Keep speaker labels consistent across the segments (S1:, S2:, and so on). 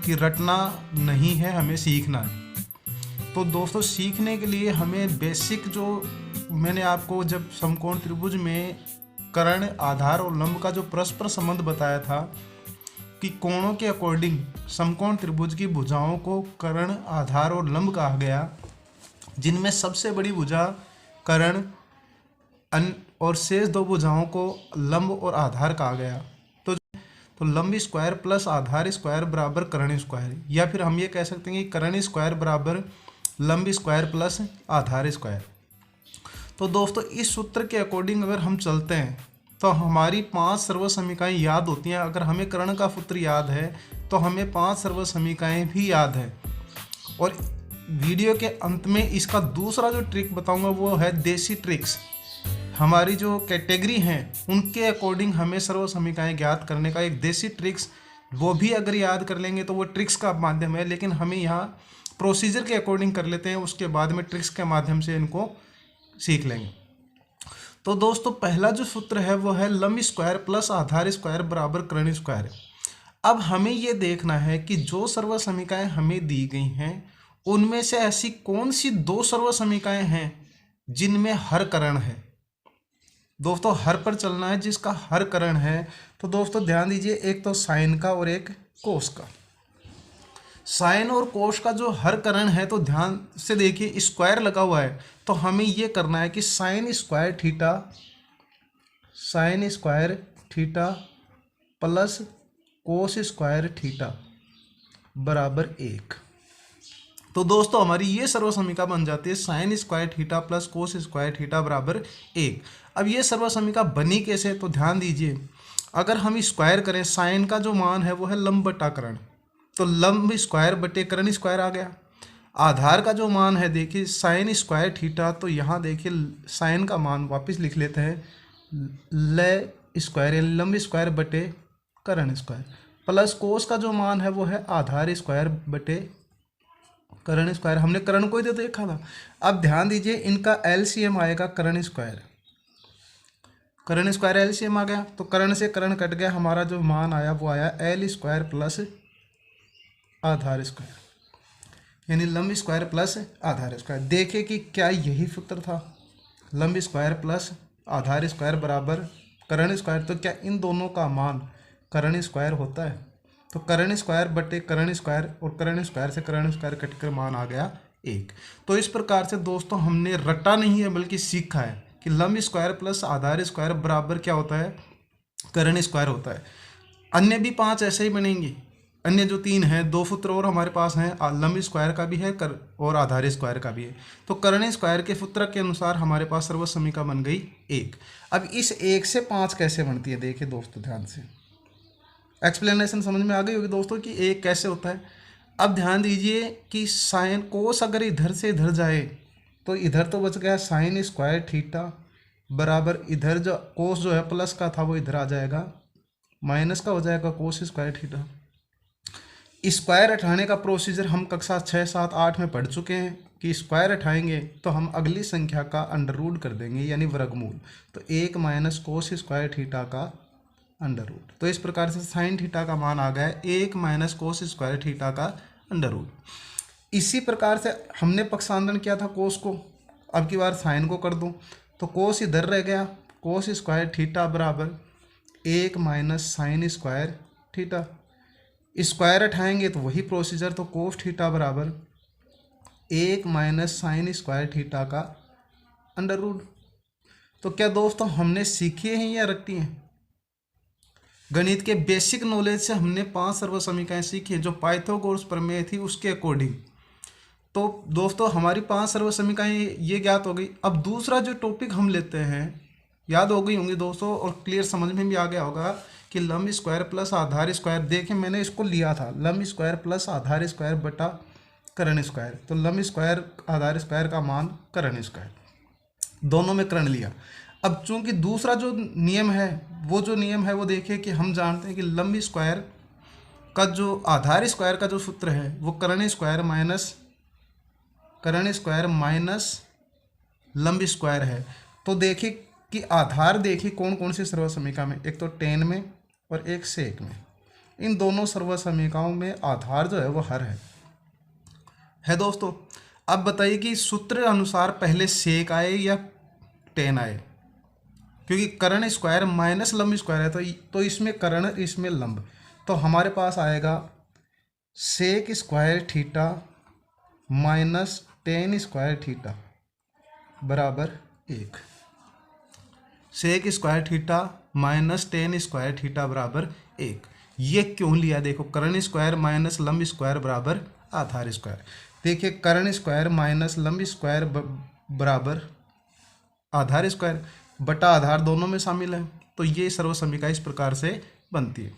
S1: कि रटना नहीं है, हमें सीखना है। तो दोस्तों सीखने के लिए हमें बेसिक जो मैंने आपको जब समकोण त्रिभुज में कर्ण, आधार और लंब का जो परस्पर संबंध बताया था कि कोणों के अकॉर्डिंग समकोण त्रिभुज की भुजाओं को कर्ण, आधार और लंब कहा गया, जिनमें सबसे बड़ी भुजा कर्ण और शेष दो भुजाओं को लंब और आधार कहा गया। तो लंब स्क्वायर प्लस आधार स्क्वायर बराबर कर्ण स्क्वायर, या फिर हम ये कह सकते हैं कि कर्ण स्क्वायर बराबर लंब स्क्वायर प्लस आधार स्क्वायर। तो दोस्तों इस सूत्र के अकॉर्डिंग अगर हम चलते हैं तो हमारी 5 सर्व समीकरणाएं याद होती हैं। अगर हमें कर्ण का सूत्र याद है तो हमें 5 सर्व समीकरणाएं भी याद है। और वीडियो के अंत में इसका दूसरा जो ट्रिक बताऊंगा वो है देसी ट्रिक्स। हमारी जो कैटेगरी हैं उनके अकॉर्डिंग हमें सर्व समीकरणाएं ज्ञात करने का एक देसी ट्रिक्स, वो भी अगर याद कर लेंगे तो वो ट्रिक्स का माध्यम है, लेकिन हमें यहाँ प्रोसीजर के अकॉर्डिंग कर लेते हैं, उसके बाद में ट्रिक्स के माध्यम से इनको सीख लेंगे। तो दोस्तों पहला जो सूत्र है वो है लंब स्क्वायर प्लस आधार स्क्वायर बराबर कर्ण स्क्वायर। अब हमें ये देखना है कि जो सर्व समीकरणाएं हमें दी गई हैं उनमें से ऐसी कौन सी 2 सर्व समीकरणाएं हैं जिनमें हर कर्ण है। दोस्तों हर पर चलना है, जिसका हर कर्ण है। तो दोस्तों ध्यान दीजिए, एक तो साइन का और एक कोस का। साइन और कोस का जो हर कर्ण है तो ध्यान से देखिए स्क्वायर लगा हुआ है, तो हमें ये करना है कि sign square theta plus cos square theta बराबर 1। तो दोस्तों हमारी ये सर्व समीकरण बन जाती है sign square theta plus cos square theta बराबर 1। अब ये सर्व समीकरण बनी कैसे, तो ध्यान दीजिए, अगर हम स्क्वायर करें साइन का जो मान है वो है लंब बटा कर्ण, तो लंब स्क्वायर बटे कर्ण स्क्वायर आ गया। आधार का जो मान है देखिए साइन स्क्वायर थीटा, तो यहाँ देखिए साइन का मान वापस लिख लेते हैं ल स्क्वायर यानी लंब स्क्वायर बटे कर्ण स्क्वायर, प्लस कोस का जो मान है वो है आधार स्क्वायर बटे कर्ण स्क्वायर। हमने कर्ण को ही तो देखा था। अब ध्यान दीजिए इनका एलसीएम आएगा कर्ण स्क्वायर एलसीएम आ गया, तो कर्ण से कर्ण कट गया, हमारा जो मान आया वो आया एल स्क्वायर प्लस आधार स्क्वायर यानी लंब स्क्वायर प्लस आधार स्क्वायर। देखिए कि क्या यही सूत्र था, लंब स्क्वायर प्लस आधार स्क्वायर बराबर कर्ण स्क्वायर। तो क्या इन दोनों का मान कर्ण स्क्वायर होता है, तो कर्ण स्क्वायर बटे कर्ण स्क्वायर और कर्ण स्क्वायर से कर्ण स्क्वायर कटकर मान आ गया 1। तो इस प्रकार से दोस्तों हमने रटा नहीं है बल्कि सीखा है कि लंब स्क्वायर प्लस आधार स्क्वायर बराबर क्या होता है, कर्ण स्क्वायर होता है। अन्य भी 5 ऐसे ही बनेंगी, अन्य जो 3 हैं, 2 सूत्र और हमारे पास हैं, लंब स्क्वायर का भी है और आधार स्क्वायर का भी है। तो कर्ण स्क्वायर के सूत्र के अनुसार हमारे पास सर्व समीकरण बन गई 1। अब इस 1 से 5 कैसे बनती है, देखिए दोस्तों ध्यान से, एक्सप्लेनेशन समझ में आ गई होगी दोस्तों कि 1 कैसे होता है। अब ध्यान दीजिए कि साइन कोस अगर इधर से इधर जाए तो इधर तो बच गया साइन स्क्वायर थीटा बराबर, इधर जो कोस जो है प्लस का था वो इधर आ जाएगा, माइनस का हो जाएगा कोस स्क्वायर थीटा। स्क्वायर हटाने का प्रोसीजर हम कक्षा 6, 7, 8 में पढ़ चुके हैं कि स्क्वायर हटाएंगे तो हम अगली संख्या का अंडर रूट कर देंगे यानी वर्गमूल, तो 1 माइनस कोस स्क्वायर थीटा का अंडर रूट। तो इस प्रकार से साइन थीटा का मान आ गया 1 माइनस कोस स्क्वायर थीटा का अंडर रूट। इसी प्रकार से हमने पक्षांतरण किया था कोस को, अब की बार साइन को कर दूं तो कोस इधर रह गया, कोस स्क्वायर थीटा बराबर 1 minus sign square theta. Square हटाएंगे तो वही प्रोसीजर, तो कोस थीटा बराबर 1 माइनस साइन स्क्वायर थीटा का अंडर रूट। तो क्या दोस्तों हमने सीखी हैं या रटी हैं? गणित के बेसिक नॉलेज से हमने 5 सर्व समीकरणाएं सीखी हैं जो पाइथागोरस प्रमेय थी उसके अकॉर्डिंग। तो दोस्तों हमारी 5 सर्व समीकरणाएं ये ज्ञात हो गई। अब दूसरा जो टॉपिक हम लेते हैं, याद हो गई होंगी दोस्तों और क्लियर समझ में भी आ गया होगा कि लंब स्क्वायर प्लस आधार स्क्वायर। देखिए मैंने इसको लिया था लंब स्क्वायर प्लस आधार स्क्वायर बटा कर्ण स्क्वायर, तो लंब स्क्वायर आधार स्क्वायर का मान कर्ण स्क्वायर, दोनों में कर्ण लिया। अब चूंकि दूसरा जो नियम है वो देखिए कि हम जानते हैं कि लंब स्क्वायर का जो आधार स्क्वायर का जो सूत्र है वो कर्ण स्क्वायर माइनस लंब स्क्वायर है। तो देखिए कि आधार देखिए कौन कौन से सर्व समीकरण में, एक तो 10 में और एक सेक में। इन दोनों सर्व समीकरणों में आधार जो है वो हर है दोस्तों। अब बताइए कि सूत्र अनुसार पहले सेक आए या टेन आए, क्योंकि कर्ण स्क्वायर माइनस लंब स्क्वायर है तो इसमें कर्ण इसमें लंब, तो हमारे पास आएगा sec square theta minus tan square theta बराबर 1। Sec square theta minus tan square theta बराबर 1। ये क्यों लिया? देखो कर्ण स्क्वायर माइनस लंब स्क्वायर बराबर आधार स्क्वायर। देखिए कर्ण स्क्वायर माइनस लंब स्क्वायर बराबर आधार स्क्वायर, बटा आधार दोनों में शामिल है, तो ये सर्व समीकरण इस प्रकार से बनती है।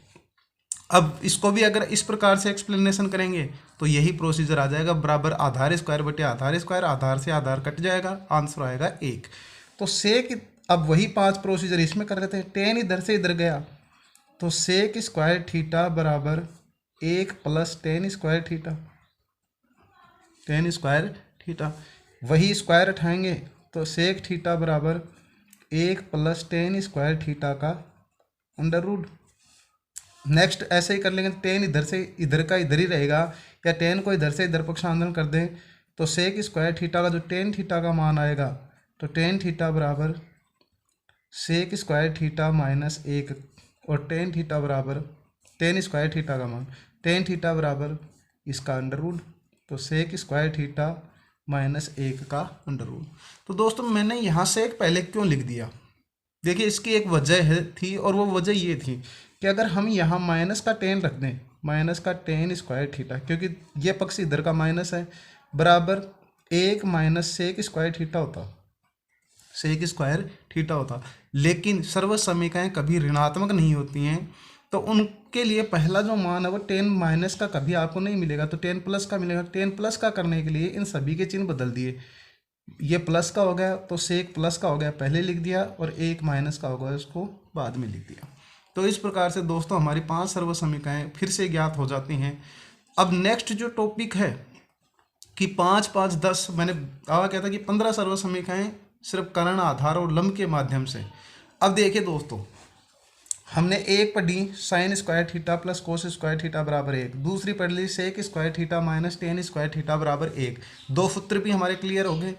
S1: अब इसको भी अगर इस प्रकार से एक्सप्लेनेशन करेंगे तो यही प्रोसीजर आ जाएगा, बराबर आधार स्क्वायर बटे आधार स्क्वायर, आधार से आधार कट जाएगा, आंसर आएगा 1। तो सेक, अब वही 5 प्रोसीजर इसमें कर लेते हैं। टेन इधर से इधर गया तो सेक स्क्वायर थीटा बराबर 1 plus ten square theta, ten square theta, वही स्क्वायर उठाएंगे तो सेक थीटा बराबर 1 प्लस टेन स्क्वायर थीटा का अंडर रूट। नेक्स्ट ऐसे ही कर लेंगे, टेन इधर से इधर का इधर ही रहेगा, या टेन को इधर से इधर पक्षांतरण कर दें तो सेक स्क्वायर थीटा का जो टेन थीटा का मान आएगा तो टेन थीटा बराबर सेक स्क्वायर थीटा माइनस 1, और टेन थीटा बराबर टेन स्क्वायर थीटा का मान टेन थीटा बराबर इसका अंडर रूट, तो सेक स्क्वायर थीटा माइनस 1 का अंडर रूट। तो दोस्तों मैंने यहाँ से एक पहले क्यों लिख दिया, देखिए इसकी एक वजह थी, और वो वजह ये थी कि अगर हम यहाँ माइनस का टेन रख दें, माइनस का टेन स्क्वायर थीटा, क्योंकि ये पक्ष इधर का माइनस है, बराबर 1 माइनस सेक स्क्वायर थीटा होता, सेक स्क्वायर थीटा होता। लेकिन सर्व समीकरण कभी ऋणात्मक नहीं होती हैं, तो उनके लिए पहला जो मान है वो टेन माइनस का कभी आपको नहीं मिलेगा, तो टेन प्लस का मिलेगा। टेन प्लस का करने के लिए इन सभी के चिन्ह बदल दिए, ये प्लस का हो गया तो सेक प्लस का हो गया, पहले लिख दिया, और 1 माइनस का होगा उसको बाद में लिख दिया। तो इस प्रकार से दोस्तों हमारी 5 सर्व समीकरण फिर से ज्ञात हो जाती हैं। अब नेक्स्ट जो टॉपिक है कि 5, 5, 10, मैंने कहा था कि 15 सर्व समीकरण सिर्फ कर्ण, आधार और लंब के माध्यम से। अब देखिए दोस्तों, हमने एक पढ़ी sine square theta plus cos square theta बराबर 1, दूसरी पढ़ ली sec square theta minus tan square theta बराबर 1। 2 सूत्र भी हमारे क्लियर हो गए।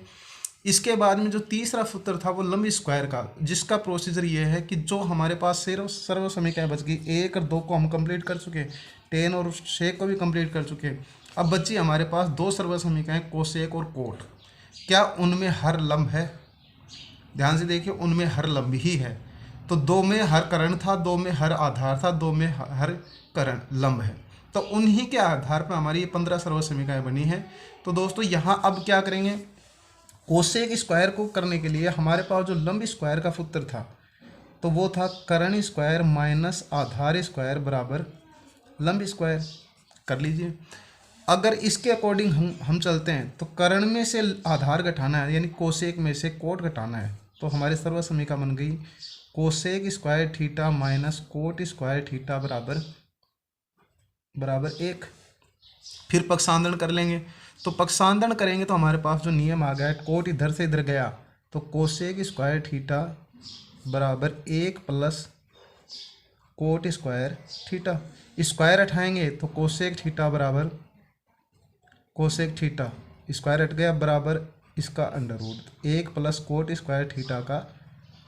S1: इसके बाद में जो तीसरा सूत्र था वो लंब स्क्वायर का, जिसका प्रोसीजर ये है कि जो हमारे पास सिर्फ सर्व समीकरण बच गई, 1 और 2 को हम कंप्लीट कर चुके, टेन और सेक को भी कंप्लीट कर चुके। अब बची हमारे पास 2 सर्व समीकरण कोसेक और कोट। क्या उनमें हर लंब है? ध्यान से देखिए, उनमें हर लंब ही है। तो 2 में हर कर्ण था, 2 में हर आधार था, 2 में हर कर्ण लंब है। तो उन्हीं के आधार पर हमारी ये 15 सर्व समीकरण बनी है। तो दोस्तों यहाँ अब क्या करेंगे, कोसेक स्क्वायर को करने के लिए हमारे पास जो लंब स्क्वायर का सूत्र था तो वो था कर्ण स्क्वायर माइनस आधार स्क्वायर बराबर लंब स्क्वायर। कर लीजिए। अगर इसके अकॉर्डिंग हम चलते हैं तो कर्ण में से आधार घटाना है, यानी कोसेक में से कोट घटाना है, तो हमारे सर्व समीकरण बन गई cosec square theta minus cot square theta बराबर 1। फिर पक्षांतरण कर लेंगे, तो पक्षांतरण करेंगे तो हमारे पास जो नियम आ गया, कोट इधर से इधर गया तो कोसेक स्क्वायर थीटा बराबर 1 plus cot square theta. Square हटाएंगे तो कोसेक थीटा बराबर कोसेक थीटा, स्क्वायर हट गया, बराबर इसका under root 1 plus cot square theta का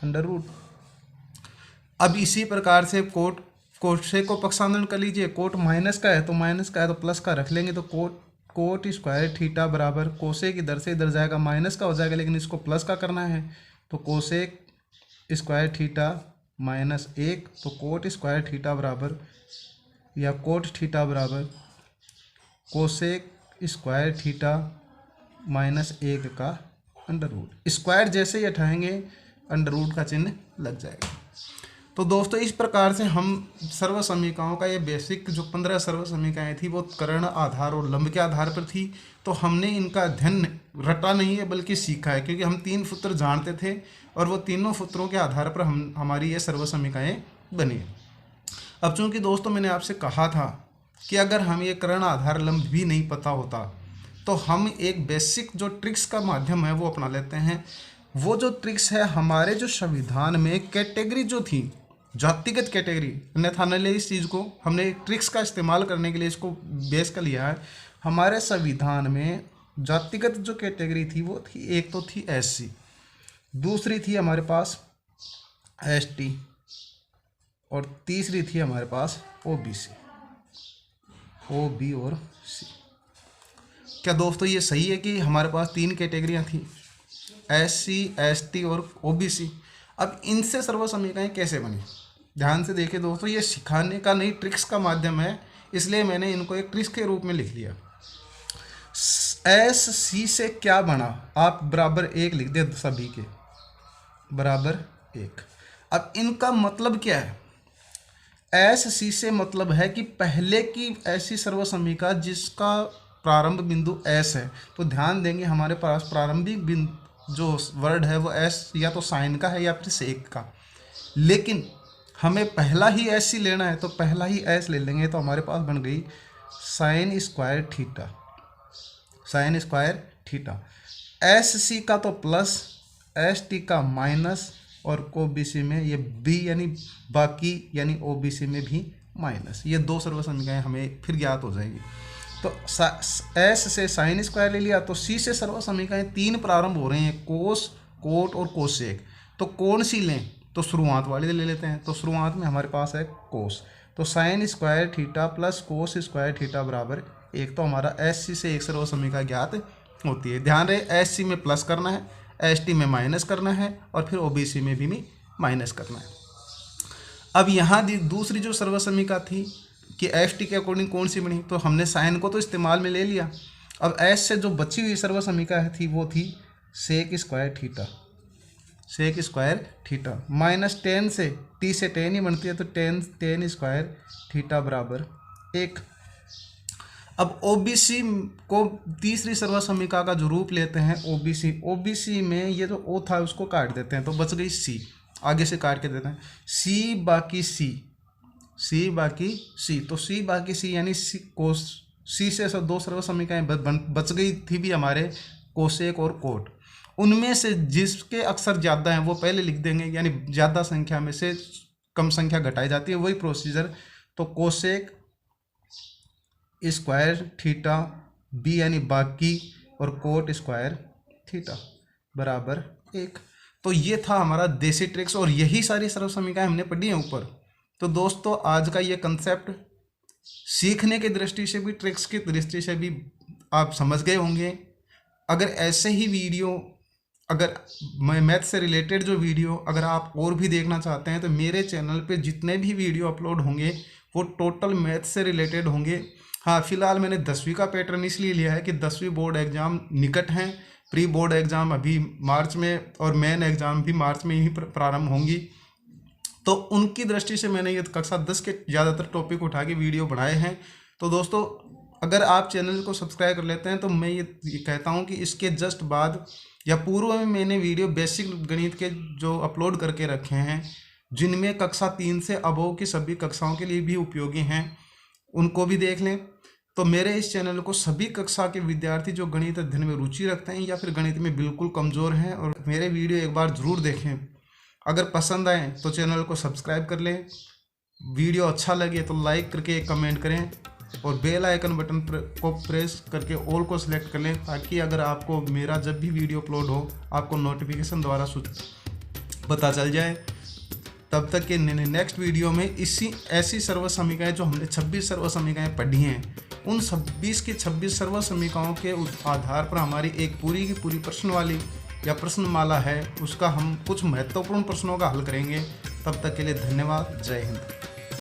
S1: अंडर रूट। अब इसी प्रकार से कोसेक को पक्षांतरण कर लीजिए। कोट माइनस का है तो माइनस का है तो प्लस का रख लेंगे, तो कोट स्क्वायर थीटा बराबर कोसेक इधर से इधर जाएगा, माइनस का हो जाएगा, लेकिन इसको प्लस का करना है तो कोसेक स्क्वायर थीटा माइनस 1, तो कोट स्क्वायर थीटा बराबर या कोट थीटा बराबर कोसेक स्क्वायर थीटा माइनस 1 का अंडर रूट। स्क्वायर जैसे ही हटाएंगे अंडर रूट का चिन्ह लग जाएगा। तो दोस्तों इस प्रकार से हम सर्व समीकरणों का ये बेसिक जो 15 सर्व समीकरण थी वो कर्ण, आधार और लंब के आधार पर थी। तो हमने इनका अध्ययन रटा नहीं है बल्कि सीखा है, क्योंकि हम 3 सूत्र जानते थे और वो तीनों सूत्रों के आधार पर हमारी ये सर्व समीकरण बनी। अब चूँकि दोस्तों मैंने आपसे कहा था कि अगर हम ये कर्ण, आधार, लंब भी नहीं पता होता तो हम एक बेसिक जो ट्रिक्स का माध्यम है वो अपना लेते हैं। वो जो ट्रिक्स है, हमारे जो संविधान में कैटेगरी जो थी जातिगत कैटेगरी, अन्यथा न ले इस चीज़ को, हमने ट्रिक्स का इस्तेमाल करने के लिए इसको बेस कर लिया है। हमारे संविधान में जातिगत जो कैटेगरी थी वो थी, एक तो थी SC, दूसरी थी हमारे पास ST और तीसरी थी हमारे पास OBC, OB और C। क्या दोस्तों ये सही है कि हमारे पास 3 कैटेगरियाँ थी, SC, ST और OBC। अब इनसे सर्व समीकरण कैसे बनी, ध्यान से देखिए दोस्तों, ये सिखाने का नहीं ट्रिक्स का माध्यम है, इसलिए मैंने इनको एक ट्रिक्स के रूप में लिख लिया। SC से क्या बना, आप बराबर 1 लिख दे, सभी के बराबर 1। अब इनका मतलब क्या है, SC से मतलब है कि पहले की ऐसी सर्व समीका जिसका प्रारंभ बिंदु S है। तो ध्यान देंगे हमारे पास प्रारंभिक बिंदु जो वर्ड है वो S या तो साइन का है या फिर सेक का, लेकिन हमें पहला ही SC लेना है तो पहला ही S ले लेंगे। तो हमारे पास बन गई sign square theta, sign square theta. SC का तो प्लस, ST का माइनस और OBC में ये B यानी बाकी यानी OBC में भी माइनस। ये 2 सर्व समीकरण हमें फिर ज्ञात हो जाएगी। तो S से साइन स्क्वायर ले लिया, तो C से सर्व समीकरण 3 प्रारंभ हो रहे हैं, कोस, कोट और कोसेक। तो कौन सी लें, तो शुरुआत वाले ले लेते हैं। तो शुरुआत में हमारे पास है कोस, तो sign square theta plus cos square theta बराबर 1। तो हमारा SC से एक सर्व समीकरण ज्ञात होती है। ध्यान रहे SC में प्लस करना है, ST में माइनस करना है और फिर OBC में भी माइनस करना है। अब यहाँ दूसरी जो सर्व समीकरण थी कि ST के अकॉर्डिंग कौन सी बनी, तो हमने साइन को तो इस्तेमाल में ले लिया। अब S से जो बची हुई सर्व समीकरण थी वो थी sec square theta, sec square theta minus tan से, T से टेन ही बनती है तो टेन स्क्वायर थीटा बराबर 1। अब OBC को तीसरी सर्व समीकरण का जो रूप लेते हैं OBC में ये जो O था उसको काट देते हैं तो बच गई C, आगे से काट के देते हैं C बाकी C, C बाकी C। तो C बाकी C यानी C से 2 सर्व समीकरण बच गई थी भी हमारे कोसेक और कोट। उनमें से जिसके अक्षर ज़्यादा हैं वो पहले लिख देंगे, यानी ज़्यादा संख्या में से कम संख्या घटाई जाती है, वही प्रोसीजर। तो कोसेक स्क्वायर थीटा B यानी बाकी और कोट स्क्वायर थीटा बराबर 1। तो ये था हमारा देसी ट्रिक्स और यही सारी सर्व समीकरण हमने पढ़ी हैं ऊपर। तो दोस्तों आज का ये कंसेप्ट सीखने की दृष्टि से भी, ट्रिक्स की दृष्टि से भी आप समझ गए होंगे। अगर ऐसे ही वीडियो, अगर मैथ से रिलेटेड जो वीडियो अगर आप और भी देखना चाहते हैं तो मेरे चैनल पे जितने भी वीडियो अपलोड होंगे वो टोटल मैथ से रिलेटेड होंगे। हाँ, फिलहाल मैंने 10वीं का पैटर्न इसलिए लिया है कि 10वीं बोर्ड एग्ज़ाम निकट हैं, प्री बोर्ड एग्ज़ाम अभी मार्च में और मेन एग्ज़ाम भी मार्च में ही प्रारंभ होंगी। तो उनकी दृष्टि से मैंने ये कक्षा 10 के ज़्यादातर टॉपिक उठा के वीडियो बनाए हैं। तो दोस्तों अगर आप चैनल को सब्सक्राइब कर लेते हैं तो मैं ये कहता हूँ कि इसके जस्ट बाद या पूर्व में मैंने वीडियो बेसिक गणित के जो अपलोड करके रखे हैं, जिनमें कक्षा 3 से अबव की सभी कक्षाओं के लिए भी उपयोगी हैं, उनको भी देख लें। तो मेरे इस चैनल को सभी कक्षा के विद्यार्थी जो गणित अध्ययन में रुचि रखते हैं या फिर गणित में बिल्कुल कमज़ोर हैं, और मेरे वीडियो एक बार ज़रूर देखें। अगर पसंद आए तो चैनल को सब्सक्राइब कर लें, वीडियो अच्छा लगे तो लाइक करके एक कमेंट करें और बेल आइकन बटन को प्रेस करके ऑल को सिलेक्ट कर लें, ताकि अगर आपको मेरा जब भी वीडियो अपलोड हो आपको नोटिफिकेशन द्वारा पता चल जाए। तब तक के नेक्स्ट वीडियो में ऐसी सर्व समीकरण जो हमने 26 सर्व समीकरण पढ़ी हैं, उन 26 की 26 सर्व समीकरणों के आधार पर हमारी एक पूरी की पूरी प्रश्नवाली या प्रश्नमाला है, उसका हम कुछ महत्वपूर्ण प्रश्नों का हल करेंगे। तब तक के लिए धन्यवाद। जय हिंद।